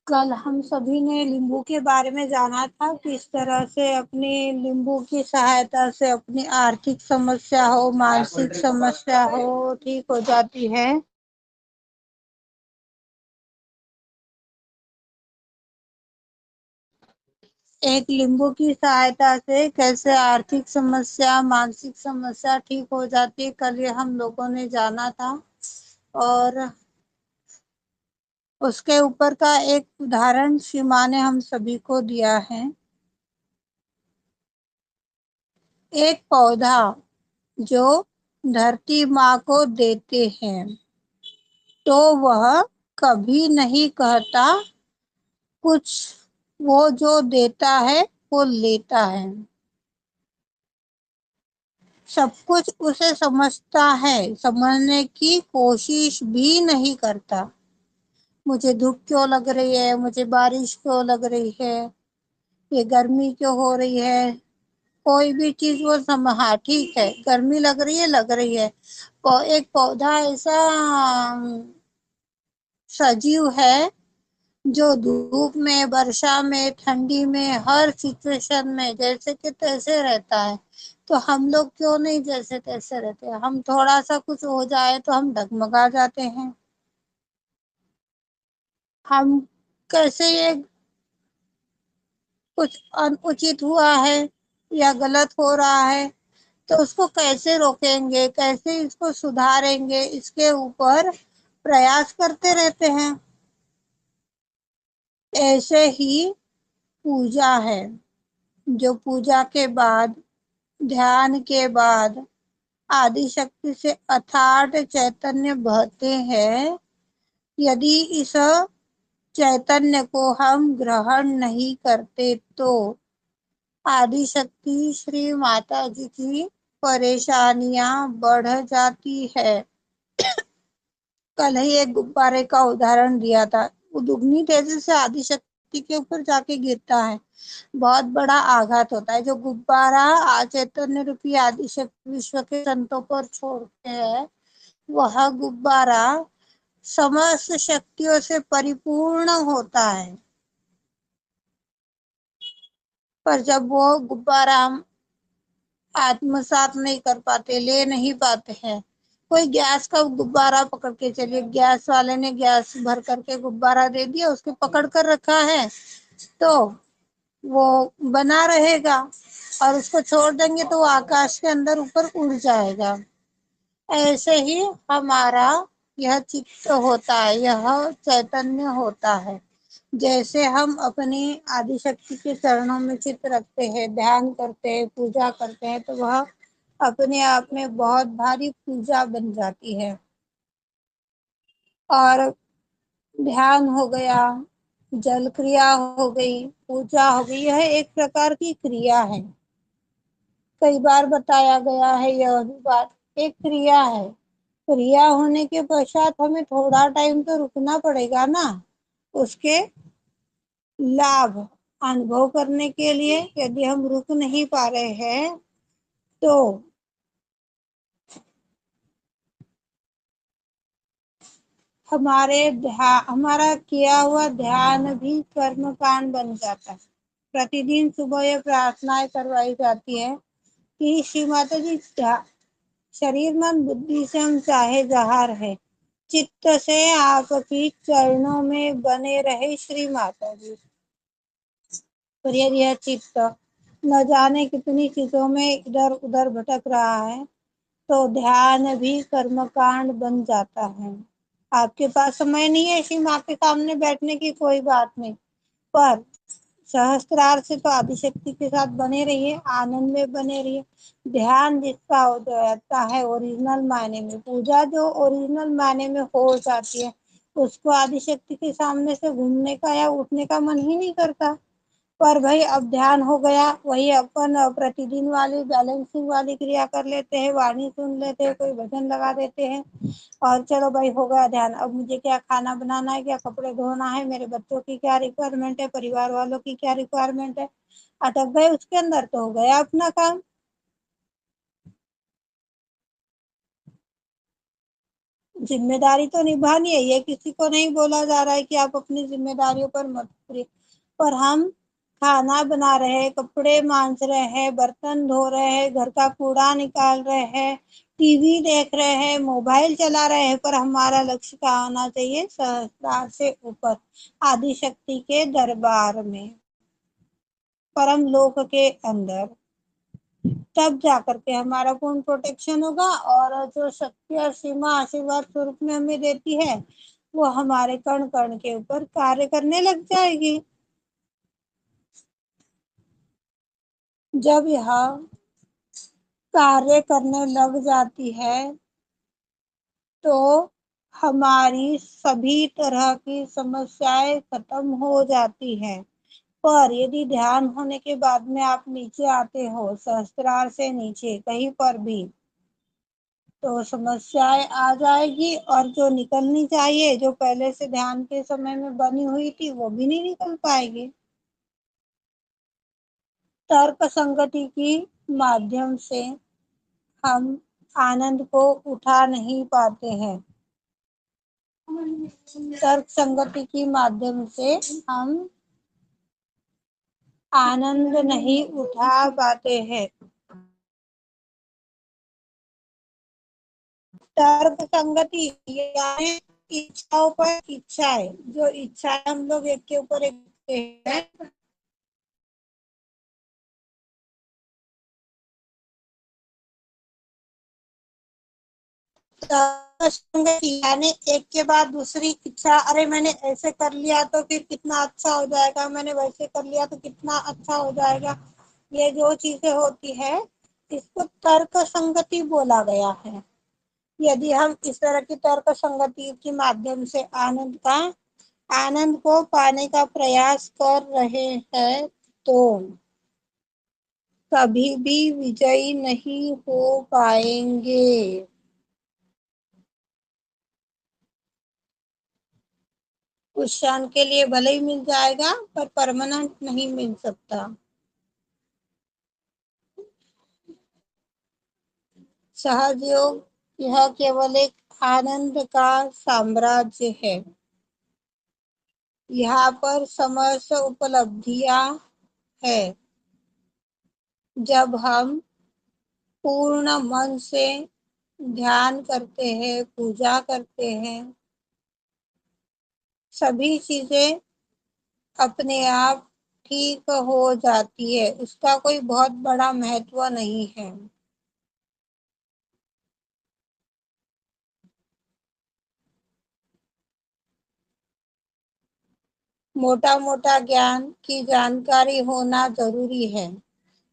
कल हम सभी ने नींबू के बारे में जाना था, किस तरह से अपनी नींबू की सहायता से अपनी आर्थिक समस्या हो, मानसिक समस्या हो, ठीक हो जाती है। एक नींबू की सहायता से कैसे आर्थिक समस्या, मानसिक समस्या ठीक हो जाती है, कल ये हम लोगों ने जाना था। और उसके ऊपर का एक उदाहरण सीमा ने हम सभी को दिया है। एक पौधा जो धरती माँ को देते हैं, तो वह कभी नहीं कहता कुछ, वो जो देता है वो लेता है। सब कुछ उसे समझता है, समझने की कोशिश भी नहीं करता। मुझे धूप क्यों लग रही है, मुझे बारिश क्यों लग रही है, ये गर्मी क्यों हो रही है, कोई भी चीज वो हाँ ठीक है, गर्मी लग रही है, लग रही है। एक पौधा ऐसा सजीव है जो धूप में, वर्षा में, ठंडी में, हर सिचुएशन में जैसे कि तैसे रहता है। तो हम लोग क्यों नहीं जैसे तैसे रहते हैं? हम थोड़ा सा कुछ हो जाए तो हम डगमगा जाते हैं। हम कैसे ये कुछ अनुचित हुआ है या गलत हो रहा है, तो उसको कैसे रोकेंगे, कैसे इसको सुधारेंगे, इसके ऊपर प्रयास करते रहते हैं। ऐसे ही पूजा है, जो पूजा के बाद, ध्यान के बाद आदि शक्ति से अथाट चैतन्य बहते हैं। यदि इस चैतन्य को हम ग्रहण नहीं करते तो आदि शक्ति श्री माता जी की परेशानियां बढ़ जाती है। कल ही एक गुब्बारे का उदाहरण दिया था, वो दुगनी तेजी से आदि शक्ति के ऊपर जाके गिरता है, बहुत बड़ा आघात होता है। जो गुब्बारा चैतन्य रूपी आदि शक्ति विश्व के संतों पर छोड़ते हैं, वह गुब्बारा समस्त शक्तियों से परिपूर्ण होता है। पर जब वो गुब्बारा हम आत्मसात नहीं कर पाते, ले नहीं पाते हैं, कोई गैस का गुब्बारा पकड़ के चलिए, गैस वाले ने गैस भर करके गुब्बारा दे दिया, उसके पकड़ कर रखा है, तो वो बना रहेगा। और उसको छोड़ देंगे तो वो आकाश के अंदर ऊपर उड़ जाएगा। ऐसे ही हमारा यह चित्त होता है, यह चैतन्य होता है। जैसे हम अपनी आदि शक्ति के चरणों में चित्त रखते हैं, ध्यान करते हैं, पूजा करते हैं, तो वह अपने आप में बहुत भारी पूजा बन जाती है। और ध्यान हो गया, जल क्रिया हो गई, पूजा हो गई, यह एक प्रकार की क्रिया है। कई बार बताया गया है, यह भी बात एक क्रिया है। क्रिया होने के पश्चात हमें थोड़ा टाइम तो रुकना पड़ेगा ना, उसके लाभ अनुभव करने के लिए। यदि हम रुक नहीं पा रहे हैं तो हमारा किया हुआ ध्यान भी कर्म कांड बन जाता है। प्रतिदिन सुबह ये प्रार्थनाएं करवाई जाती है कि श्री माता जी, शरीर मन बुद्धि से हम चाहे जहाँ रहे, चित्त से आपकी चरणों में बने रहे श्री माता जी। पर यदि यह चित्त न जाने कितनी चीजों में इधर उधर भटक रहा है, तो ध्यान भी कर्मकांड बन जाता है। आपके पास समय नहीं है ऐसी माँ के सामने बैठने की, कोई बात नहीं, पर सहस्त्रार से तो आदिशक्ति के साथ बने रहिए, आनंद में बने रहिए। ध्यान जिसका हो जाता है ओरिजिनल मायने में, पूजा जो ओरिजिनल मायने में हो जाती है, उसको आदिशक्ति के सामने से घूमने का या उठने का मन ही नहीं करता। पर भाई अब ध्यान हो गया, वही अपन प्रतिदिन वाली बैलेंसिंग वाली क्रिया कर लेते हैं, वाणी सुन लेते हैं, कोई भजन लगा देते हैं, और चलो भाई हो गया ध्यान। अब मुझे क्या खाना बनाना है, क्या कपड़े धोना है, मेरे बच्चों की क्या रिक्वायरमेंट है, परिवार वालों की क्या रिक्वायरमेंट है, अटक गए उसके अंदर, तो हो गया अपना काम। जिम्मेदारी तो निभानी है, ये किसी को नहीं बोला जा रहा है कि आप अपनी जिम्मेदारियों पर मत उतरिए, पर हम खाना बना रहे हैं, कपड़े मांज रहे हैं, बर्तन धो रहे हैं, घर का कूड़ा निकाल रहे हैं, टीवी देख रहे हैं, मोबाइल चला रहे हैं, पर हमारा लक्ष्य क्या होना चाहिए? सहस्त्रार से ऊपर, आदि शक्ति के दरबार में, परम लोक के अंदर। तब जाकर के हमारा पूर्ण प्रोटेक्शन होगा, और जो शक्ति और सीमा आशीर्वाद स्वरूप में हमें देती है, वो हमारे कण कण के ऊपर कार्य करने लग जाएगी। जब यह कार्य करने लग जाती है तो हमारी सभी तरह की समस्याएं खत्म हो जाती हैं। पर यदि ध्यान होने के बाद में आप नीचे आते हो, सहस्त्रार से नीचे कहीं पर भी, तो समस्याएं आ जाएगी, और जो निकलनी चाहिए, जो पहले से ध्यान के समय में बनी हुई थी, वो भी नहीं निकल पाएगी। तर्क संगति की माध्यम से हम आनंद को उठा नहीं पाते हैं। तर्क संगति की माध्यम से हम आनंद नहीं उठा पाते हैं। तर्क संगति यानी इच्छाओं पर इच्छाएं, जो इच्छाएं हम लोग एक के ऊपर एक हैं, यानी एक के बाद दूसरी इच्छा, अरे मैंने ऐसे कर लिया तो फिर कितना अच्छा हो जाएगा, मैंने वैसे कर लिया तो कितना अच्छा हो जाएगा, ये जो चीजें होती है, इसको तर्क संगति बोला गया है। यदि हम इस तरह की तर्क संगति के माध्यम से आनंद को पाने का प्रयास कर रहे हैं, तो कभी भी विजयी नहीं हो पाएंगे। कुछ क्षण के लिए भले ही मिल जाएगा, पर परमानेंट नहीं मिल सकता। सहज योग यह केवल एक आनंद का साम्राज्य है। यहाँ पर समस्त उपलब्धियां है। जब हम पूर्ण मन से ध्यान करते हैं, पूजा करते हैं, सभी चीजें अपने आप ठीक हो जाती है, उसका कोई बहुत बड़ा महत्व नहीं है। मोटा मोटा ज्ञान की जानकारी होना जरूरी है।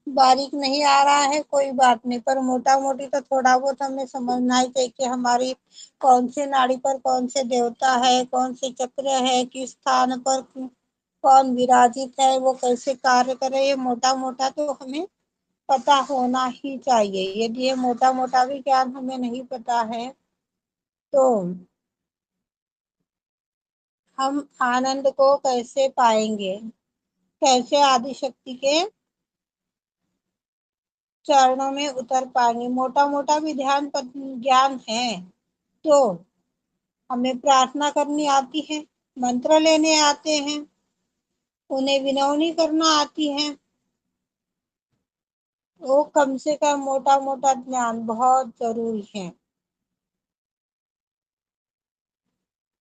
बारीक नहीं आ रहा है कोई बात नहीं, पर मोटा मोटी तो थोड़ा बहुत हमें समझना ही चाहिए कि हमारी कौन से नाड़ी पर कौन से देवता है, कौन से चक्र है, किस स्थान पर कौन विराजित है, वो कैसे कार्य करे, ये मोटा मोटा तो हमें पता होना ही चाहिए। यदि ये मोटा मोटा भी ज्ञान हमें नहीं पता है, तो हम आनंद को कैसे पाएंगे, कैसे आदिशक्ति के चरणों में उतर पाएंगे। मोटा मोटा भी ज्ञान है, तो हमें प्रार्थना करनी आती है, मंत्र लेने आते हैं, उन्हें विनवनी करना आती है, वो कम से कम मोटा मोटा ज्ञान बहुत जरूरी है।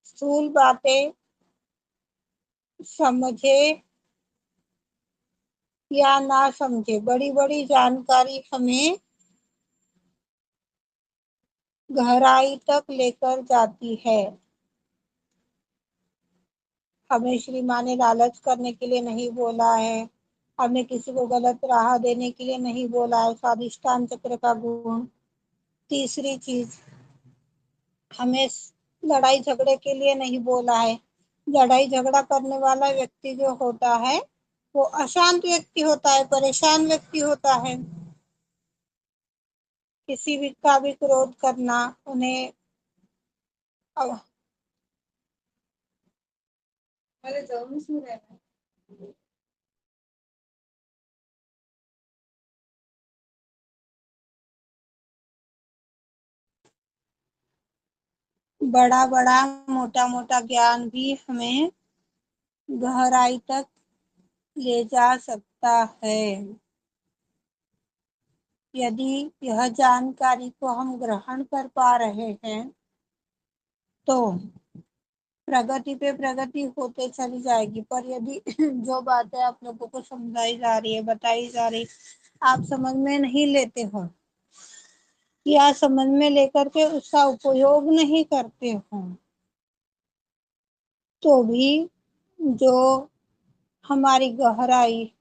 स्थूल बातें समझे या ना समझे, बड़ी बड़ी जानकारी हमें गहराई तक लेकर जाती है। हमें श्री माँ ने लालच करने के लिए नहीं बोला है, हमें किसी को गलत राह देने के लिए नहीं बोला है, स्वादिष्टान चक्र का गुण। तीसरी चीज, हमें लड़ाई झगड़े के लिए नहीं बोला है। लड़ाई झगड़ा करने वाला व्यक्ति जो होता है, वो अशांत व्यक्ति होता है, परेशान व्यक्ति होता है। किसी भी का भी क्रोध करना, उन्हें अरे जरूर में रहना बड़ा बड़ा मोटा मोटा ज्ञान भी हमें गहराई तक ले जा सकता है। यदि यह जानकारी को हम ग्रहण कर पा रहे हैं तो प्रगति पे प्रगति होते चली जाएगी। पर यदि जो बातें आप लोगों को समझाई जा रही है, बताई जा रही, आप समझ में नहीं लेते हो या समझ में लेकर के उसका उपयोग नहीं करते हो, तो भी जो हमारी गहराई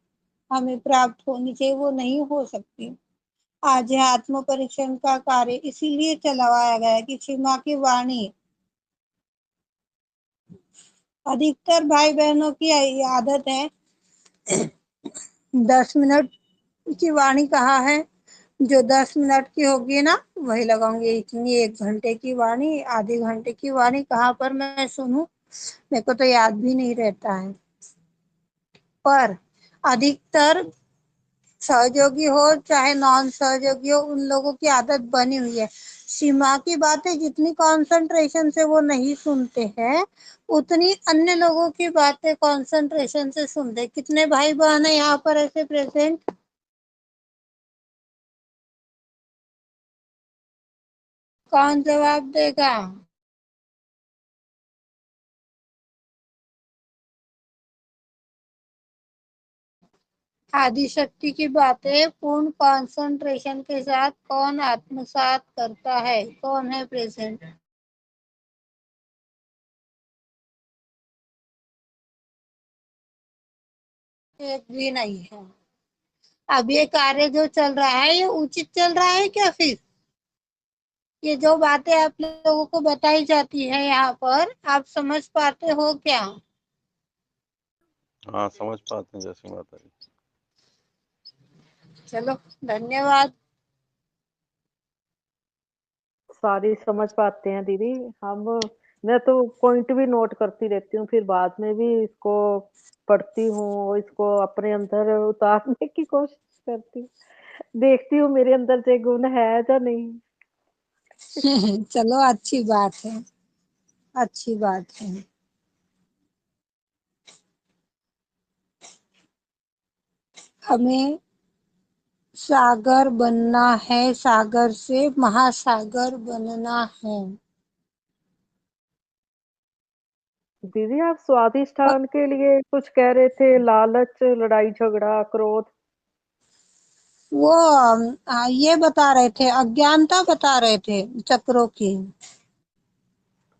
हमें प्राप्त होनी चाहिए वो नहीं हो सकती। आज है आत्म परीक्षण का कार्य इसीलिए चलाया गया है कि क्षमा की वाणी, अधिकतर भाई बहनों की आदत है 10 मिनट की वाणी कहा है, जो 10 मिनट की होगी ना वही लगाऊंगी। इतनी 1 घंटे की वाणी, आधे घंटे की वाणी कहाँ पर मैं सुनूं, मेरे को तो याद भी नहीं रहता है। पर अधिकतर सहयोगी हो चाहे नॉन सहयोगी हो, उन लोगों की आदत बनी हुई है। सीमा की बातें जितनी कंसंट्रेशन से वो नहीं सुनते हैं, उतनी अन्य लोगों की बातें कंसंट्रेशन से सुनते। कितने भाई बहन है यहाँ पर ऐसे प्रेजेंट? कौन जवाब देगा? आदिशक्ति की बातें पूर्ण कंसंट्रेशन के साथ कौन आत्मसात करता है? कौन है प्रेजेंट? एक भी नहीं है। अब ये कार्य जो चल रहा है ये उचित चल रहा है क्या? फिर ये जो बातें आप लोगों को बताई जाती है यहाँ पर, आप समझ पाते हो क्या? हाँ समझ पाते हैं जैसी माता जी। चलो, धन्यवाद। सारी समझ पाते हैं दीदी हम। मैं तो पॉइंट भी नोट करती रहती हूँ, फिर बाद में भी इसको पढ़ती हूँ, इसको अपने अंदर उतारने की कोशिश करती हूँ, देखती हूँ मेरे अंदर से गुण है या नहीं। चलो, अच्छी बात है, अच्छी बात है। हमें सागर बनना है, सागर से महासागर बनना है। दीदी आप स्वाधिष्ठान के लिए कुछ कह रहे थे, लालच, लड़ाई झगड़ा, क्रोध। वो ये बता रहे थे, अज्ञानता बता रहे थे चक्रों की।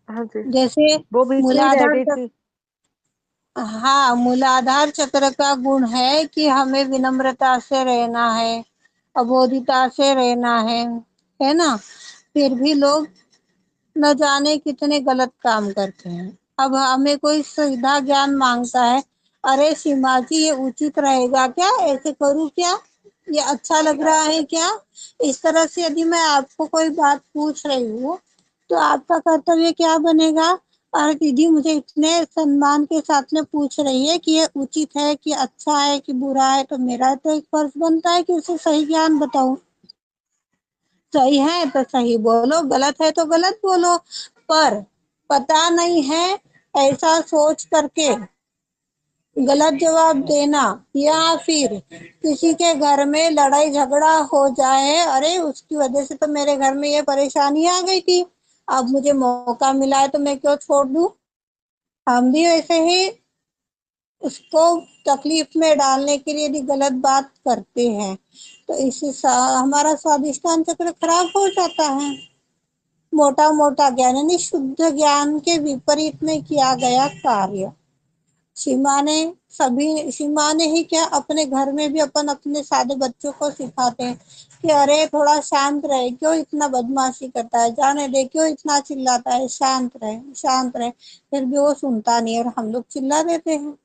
हाँ जी, जैसे वो बीच में ही रह मूलाधार गई चक्र, थी। हाँ, मूलाधार चक्र का गुण है कि हमें विनम्रता से रहना है, अबोधिता से रहना है ना? फिर भी लोग न जाने कितने गलत काम करते हैं। अब हमें कोई सीधा ज्ञान मांगता है, अरे सीमा जी ये उचित रहेगा क्या, ऐसे करूँ क्या, ये अच्छा लग रहा है क्या? इस तरह से यदि मैं आपको कोई बात पूछ रही हूँ तो आपका कर्तव्य क्या बनेगा? अरे दीदी मुझे इतने सम्मान के साथ में पूछ रही है कि ये उचित है कि अच्छा है कि बुरा है, तो मेरा तो एक फर्ज बनता है कि उसे सही ज्ञान बताऊं। सही है तो सही बोलो, गलत है तो गलत बोलो। पर पता नहीं है ऐसा सोच करके गलत जवाब देना, या फिर किसी के घर में लड़ाई झगड़ा हो जाए, अरे उसकी वजह से तो मेरे घर में ये परेशानी आ गई थी, अब मुझे मौका मिला है तो मैं क्यों छोड़ दूं। हम भी वैसे ही उसको तकलीफ में डालने के लिए यदि गलत बात करते हैं तो इससे हमारा स्वादिष्टान चक्र खराब हो जाता है। मोटा मोटा ज्ञान यानी शुद्ध ज्ञान के विपरीत में किया गया कार्य। सीमा ने सीमा ने ही क्या, अपने घर में भी अपन अपने सादे बच्चों को सिखाते हैं कि अरे थोड़ा शांत रहे, क्यों इतना बदमाशी करता है, जाने दे, क्यों इतना चिल्लाता है, शांत रहे शांत रहे। फिर भी वो सुनता नहीं और हम लोग चिल्ला देते हैं।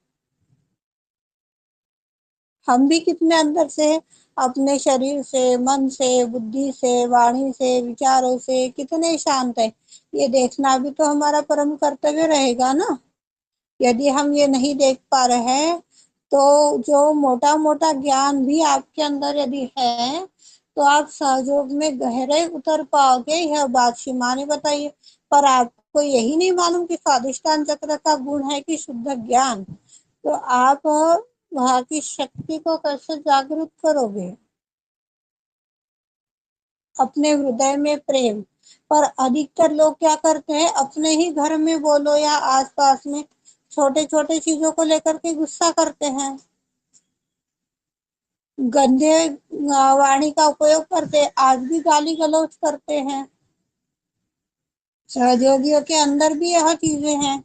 हम भी कितने अंदर से अपने शरीर से, मन से, बुद्धि से, वाणी से, विचारों से कितने शांत है, ये देखना भी तो हमारा परम कर्तव्य रहेगा ना। यदि हम ये नहीं देख पा रहे हैं तो जो मोटा मोटा ज्ञान भी आपके अंदर यदि है तो आप सहयोग में गहरे उतर पाओगे, यह बात सीमा ने बताई। पर आप आपको यही नहीं मालूम कि स्वाधिष्ठान चक्र का गुण है कि शुद्ध ज्ञान, तो आप वहां की शक्ति को कैसे जागृत करोगे? अपने हृदय में प्रेम। पर अधिकतर लोग क्या करते हैं, अपने ही घर में बोलो या आसपास में छोटे छोटे चीजों को लेकर के गुस्सा करते हैं, गंदे वाणी का उपयोग करते हैं, आज भी गाली गलौज करते हैं। सहयोगियों के अंदर भी यह चीजें हैं।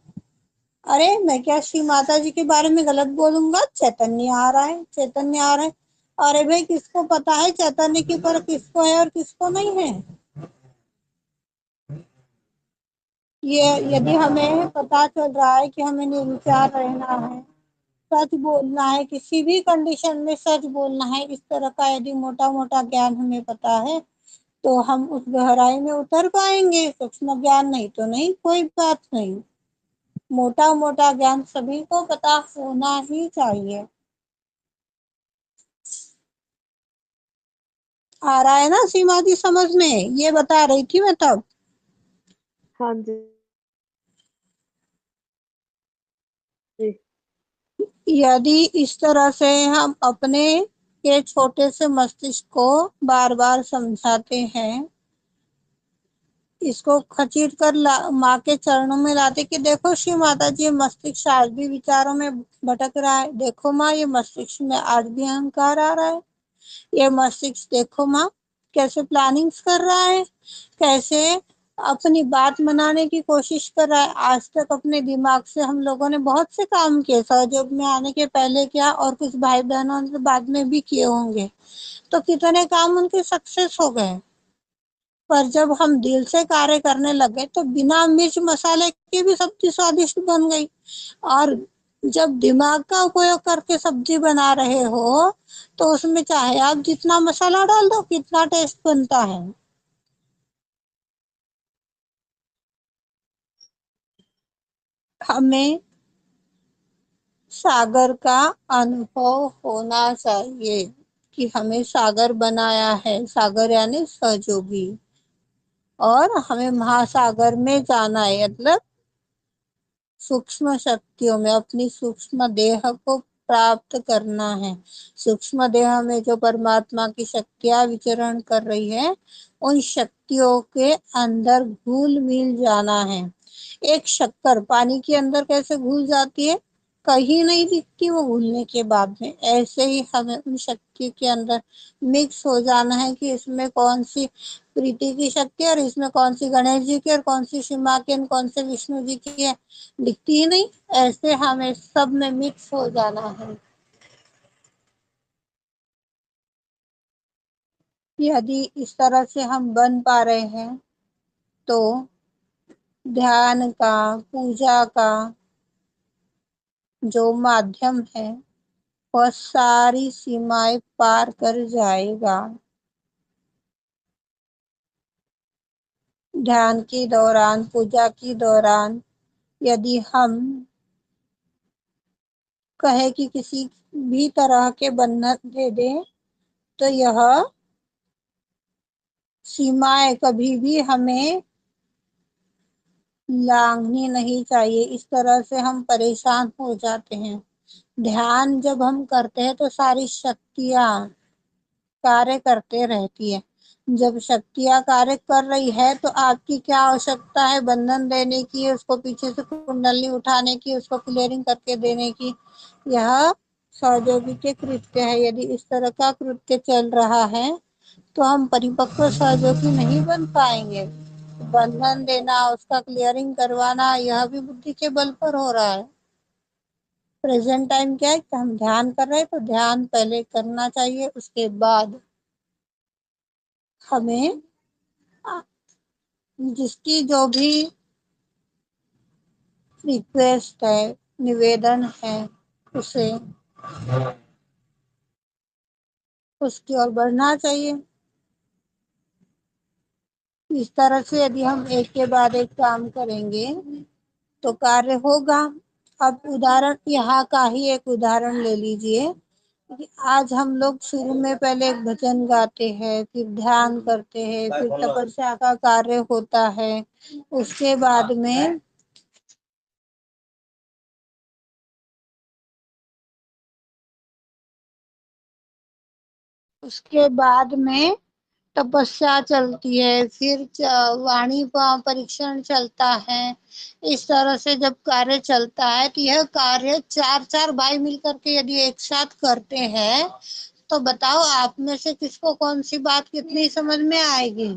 अरे मैं क्या श्री माता जी के बारे में गलत बोलूंगा, चैतन्य आ रहा है, चैतन्य आ रहा है। अरे भाई, किसको पता है चैतन्य की पर किसको है और किसको नहीं है? ये यदि हमें पता चल रहा है कि हमें निर्विचार रहना है, सच बोलना है, किसी भी कंडीशन में सच बोलना है, इस तरह का यदि मोटा मोटा ज्ञान हमें पता है, तो हम उस गहराई में उतर पाएंगे। सूक्ष्म ज्ञान नहीं तो नहीं, कोई बात नहीं। मोटा मोटा ज्ञान सभी को पता होना ही चाहिए। आ रहा है ना सीमा जी समझ में? ये बता रही थी मैं तब। हाँ जी जी। यदि इस तरह से हम अपने के छोटे से मस्तिष्क को बार बार समझाते हैं, इसको खचीट कर माँ के चरणों में लाते कि देखो श्री माता जी, मस्तिष्क आज भी विचारों में भटक रहा है, देखो माँ ये मस्तिष्क में आज भी अहंकार आ रहा है, ये मस्तिष्क देखो माँ कैसे प्लानिंग्स कर रहा है, कैसे अपनी बात मनाने की कोशिश कर रहा है। आज तक अपने दिमाग से हम लोगों ने बहुत से काम किए, सहयोग में आने के पहले क्या और कुछ भाई बहनों ने बाद में भी किए होंगे, तो कितने काम उनके सक्सेस हो गए। पर जब हम दिल से कार्य करने लगे तो बिना मिर्च मसाले की भी सब्जी स्वादिष्ट बन गई। और जब दिमाग का उपयोग करके सब्जी बना रहे हो, तो उसमें चाहे आप जितना मसाला डाल दो, कितना टेस्ट बनता है। हमें सागर का अनुभव होना चाहिए कि हमें सागर बनाया है, सागर यानी सहयोगी, और हमें महासागर में जाना है, मतलब सूक्ष्म शक्तियों में अपनी सूक्ष्म देह को प्राप्त करना है। सूक्ष्म देह में जो परमात्मा की शक्तियां विचरण कर रही है, उन शक्तियों के अंदर घुल मिल जाना है। एक शक्कर पानी के अंदर कैसे घुल जाती है, कहीं नहीं दिखती वो घुलने के बाद में, ऐसे ही हमें उन शक्ति के अंदर मिक्स हो जाना है कि इसमें कौन सी प्रीति की शक्ति है और इसमें कौन सी गणेश जी की और कौन सी शिव माँ की और कौन से विष्णु जी की है, दिखती ही नहीं। ऐसे हमें सब में मिक्स हो जाना है। यदि इस तरह से हम बन पा रहे हैं, तो ध्यान का, पूजा का जो माध्यम है, वह सारी सीमाएं पार कर जाएगा। ध्यान के दौरान, पूजा के दौरान यदि हम कहे कि किसी भी तरह के बंधन दे दें, तो यह सीमाएं कभी भी हमें लांघनी नहीं चाहिए। इस तरह से हम परेशान हो जाते हैं। ध्यान जब हम करते हैं तो सारी शक्तियां कार्य करते रहती है। जब शक्तियां कार्य कर रही है तो आपकी क्या आवश्यकता है बंधन देने की, उसको पीछे से कुंडली उठाने की, उसको क्लियरिंग करके देने की? यह सहयोगी के कृत्य है। यदि इस तरह का कृत्य चल रहा है तो हम परिपक्व सहयोगी नहीं बन पाएंगे। बंधन देना, उसका क्लियरिंग करवाना, यह भी बुद्धि के बल पर हो रहा है। प्रेजेंट टाइम क्या है कि हम ध्यान कर रहे हैं, तो ध्यान पहले करना चाहिए, उसके बाद हमें जिसकी जो भी रिक्वेस्ट है, निवेदन है, उसे उसकी ओर बढ़ना चाहिए। इस तरह से यदि हम एक के बाद एक काम करेंगे तो कार्य होगा। अब उदाहरण यहाँ का ही एक उदाहरण ले लीजिए। आज हम लोग शुरू में पहले एक भजन गाते हैं, फिर ध्यान करते हैं, फिर तपस्या का कार्य होता है। उसके बाद में उसके बाद में तपस्या चलती है, फिर वाणी परीक्षण चलता है। इस तरह से जब कार्य चलता है तो यह कार्य चार चार भाई मिलकर के यदि एक साथ करते हैं तो बताओ आप में से किसको कौन सी बात कितनी समझ में आएगी?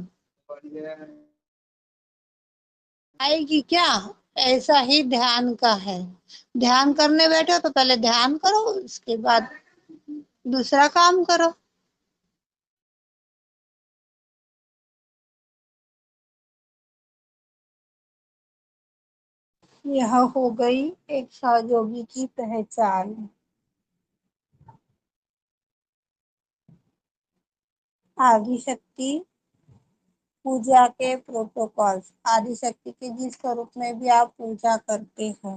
आएगी क्या? ऐसा ही ध्यान का है। ध्यान करने बैठो तो पहले ध्यान करो, उसके बाद दूसरा काम करो। यह हो गई एक सहयोगी की पहचान। आदिशक्ति पूजा के प्रोटोकॉल्स। आदिशक्ति के जिस स्वरूप में भी आप पूजा करते हो